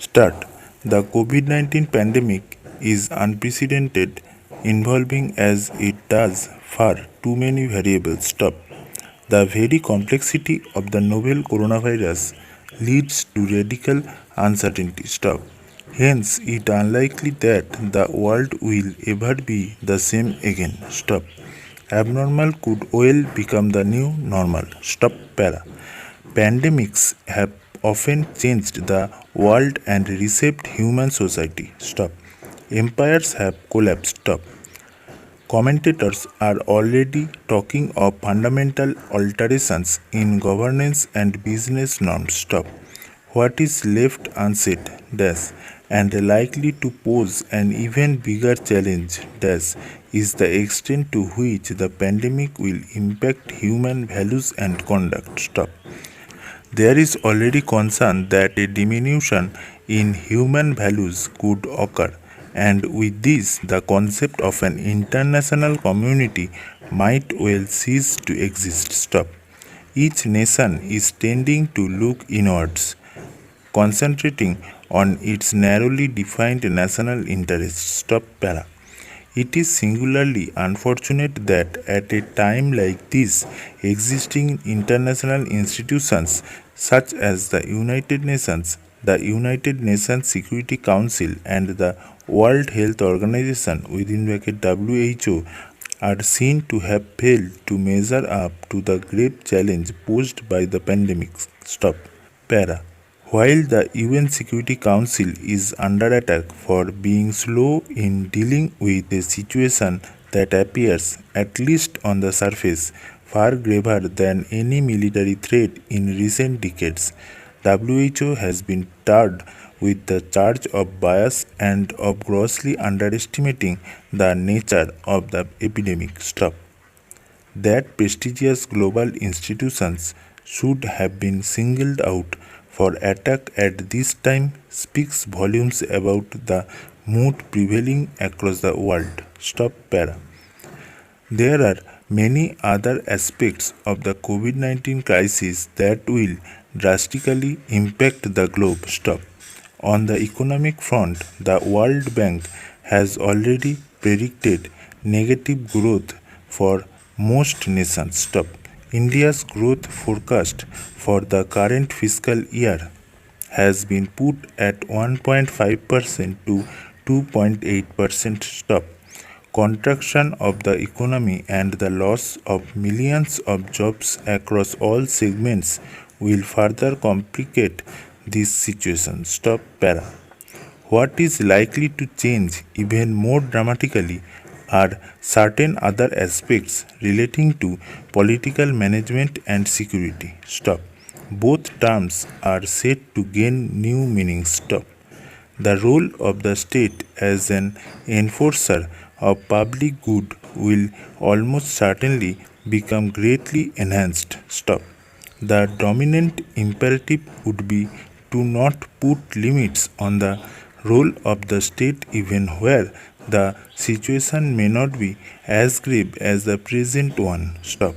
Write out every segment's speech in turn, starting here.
Start. The COVID 19 pandemic is unprecedented, involving as it does far too many variables. Stop. The very complexity of the novel coronavirus leads to radical uncertainty. Stop. Hence, it unlikely that the world will ever be the same again. Stop. Abnormal could well become the new normal. Stop. Para. Pandemics have often changed the world and reshaped human society. Stop. Empires have collapsed. Stop. Commentators are already talking of fundamental alterations in governance and business norms. Stop. What is left unsaid, dash, and likely to pose an even bigger challenge, dash, is the extent to which the pandemic will impact human values and conduct. Stop. There is already concern that a diminution in human values could occur, and with this, the concept of an international community might well cease to exist. Stop. Each nation is tending to look inwards, concentrating on its narrowly defined national interests. Stop. Para. It is singularly unfortunate that at a time like this, existing international institutions such as the United Nations Security Council, and the World Health Organization within bracket WHO are seen to have failed to measure up to the grave challenge posed by the pandemic. Stop. Para. While the UN Security Council is under attack for being slow in dealing with a situation that appears, at least on the surface, far graver than any military threat in recent decades, WHO has been tarred with the charge of bias and of grossly underestimating the nature of the epidemic. Stop. That prestigious global institutions should have been singled out for attack at this time speaks volumes about the mood prevailing across the world. Stop. Para. There are many other aspects of the COVID 19 crisis that will drastically impact the globe. Stop. On the economic front, the World Bank has already predicted negative growth for most nations. Stop. India's growth forecast for the current fiscal year has been put at 1.5% to 2.8%. Stop. Contraction of the economy and the loss of millions of jobs across all segments will further complicate this situation. Stop. Para. What is likely to change even more dramatically are certain other aspects relating to political management and security. Stop. Both terms are set to gain new meanings. Stop. The role of the state as an enforcer of public good will almost certainly become greatly enhanced. Stop. The dominant imperative would be to not put limits on the role of the state even where the situation may not be as grave as the present one. Stop.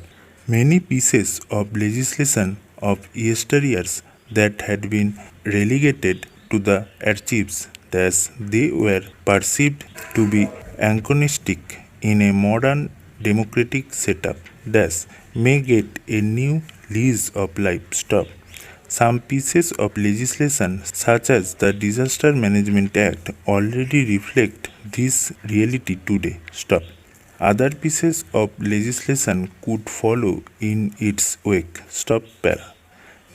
Many pieces of legislation of yesteryears that had been relegated to the archives, thus they were perceived to be anachronistic in a modern democratic setup, thus may get a new lease of life. Stop. Some pieces of legislation, such as the Disaster Management Act, already reflect this reality today. Stop. Other pieces of legislation could follow in its wake. Stop. Para.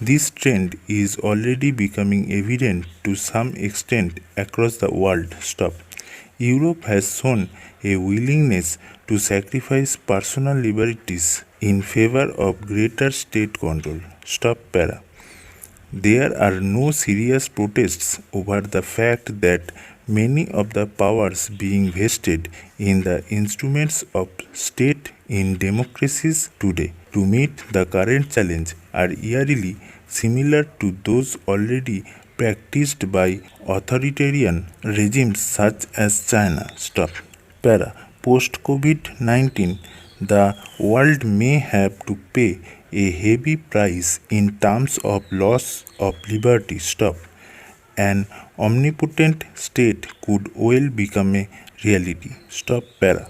This trend is already becoming evident to some extent across the world. Stop. Europe has shown a willingness to sacrifice personal liberties in favor of greater state control. Stop. Para. There are no serious protests over the fact that many of the powers being vested in the instruments of state in democracies today to meet the current challenge are eerily similar to those already practiced by authoritarian regimes such as China. Stop. Para. Post COVID 19, the world may have to pay a heavy price in terms of loss of liberty. Stop. an omnipotent state could well become a reality. Stop para.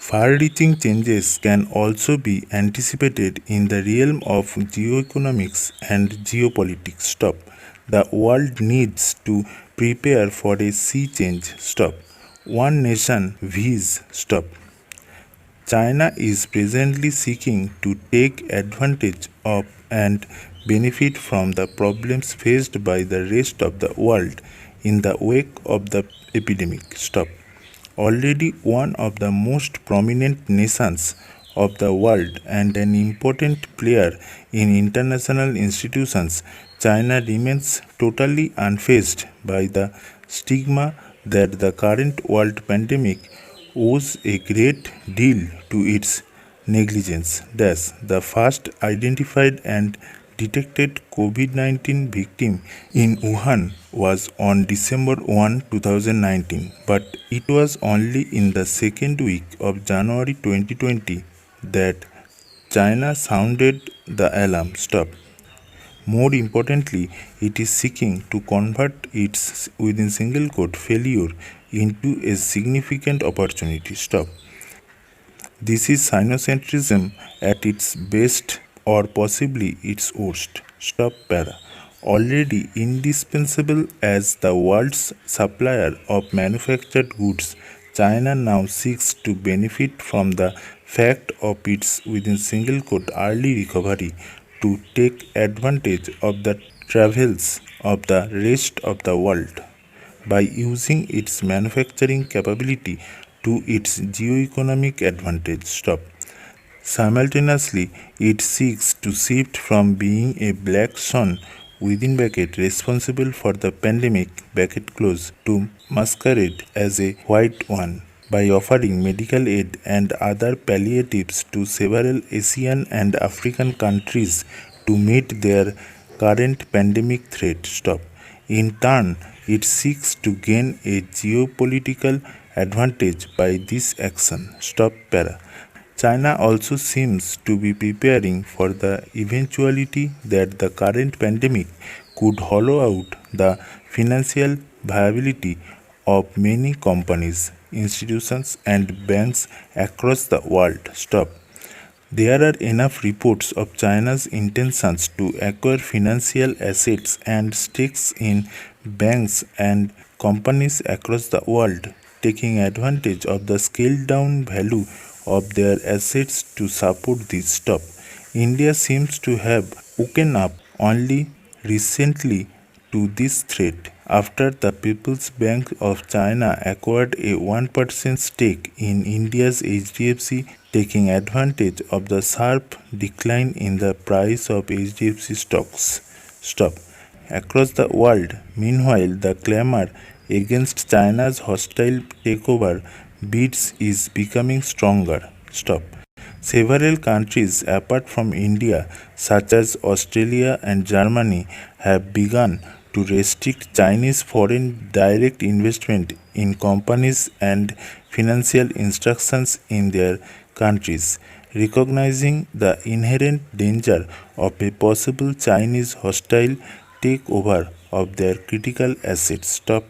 Far-reaching changes can also be anticipated in the realm of geoeconomics and geopolitics. Stop. The world needs to prepare for a sea change. Stop. One nation viz. Stop. China is presently seeking to take advantage of and benefit from the problems faced by the rest of the world in the wake of the epidemic. Stop. Already one of the most prominent nations of the world and an important player in international institutions, China remains totally unfazed by the stigma that the current world pandemic owes a great deal to its negligence. Thus, the first identified and detected COVID-19 victim in Wuhan was on December 1, 2019, but it was only in the second week of January 2020 that China sounded the alarm. Stop. More importantly, it is seeking to convert its within single quote failure into a significant opportunity. Stop. This is sinocentrism at its best or possibly its worst. Stop para. Already indispensable as the world's supplier of manufactured goods, China now seeks to benefit from the fact of its within single quote early recovery to take advantage of the travels of the rest of the world by using its manufacturing capability to its geoeconomic advantage. Stop. Simultaneously, it seeks to shift from being a black swan within bracket responsible for the pandemic bracket close to masquerade as a white one by offering medical aid and other palliatives to several Asian and African countries to meet their current pandemic threat. Stop. In turn, it seeks to gain a geopolitical advantage by this action. Stop para. China also seems to be preparing for the eventuality that the current pandemic could hollow out the financial viability of many companies, institutions, and banks across the world. Stop. There are enough reports of China's intentions to acquire financial assets and stakes in banks and companies across the world, taking advantage of the scaled down value of their assets to support this stop. India seems to have woken up only recently to this threat after the People's Bank of China acquired a 1% stake in India's HDFC, taking advantage of the sharp decline in the price of HDFC stocks. Stop. Across the world, meanwhile, the clamor against China's hostile takeover bids is becoming stronger. Stop. Several countries apart from India, such as Australia and Germany, have begun to restrict Chinese foreign direct investment in companies and financial institutions in their countries, recognizing the inherent danger of a possible Chinese hostile takeover of their critical assets. Stop.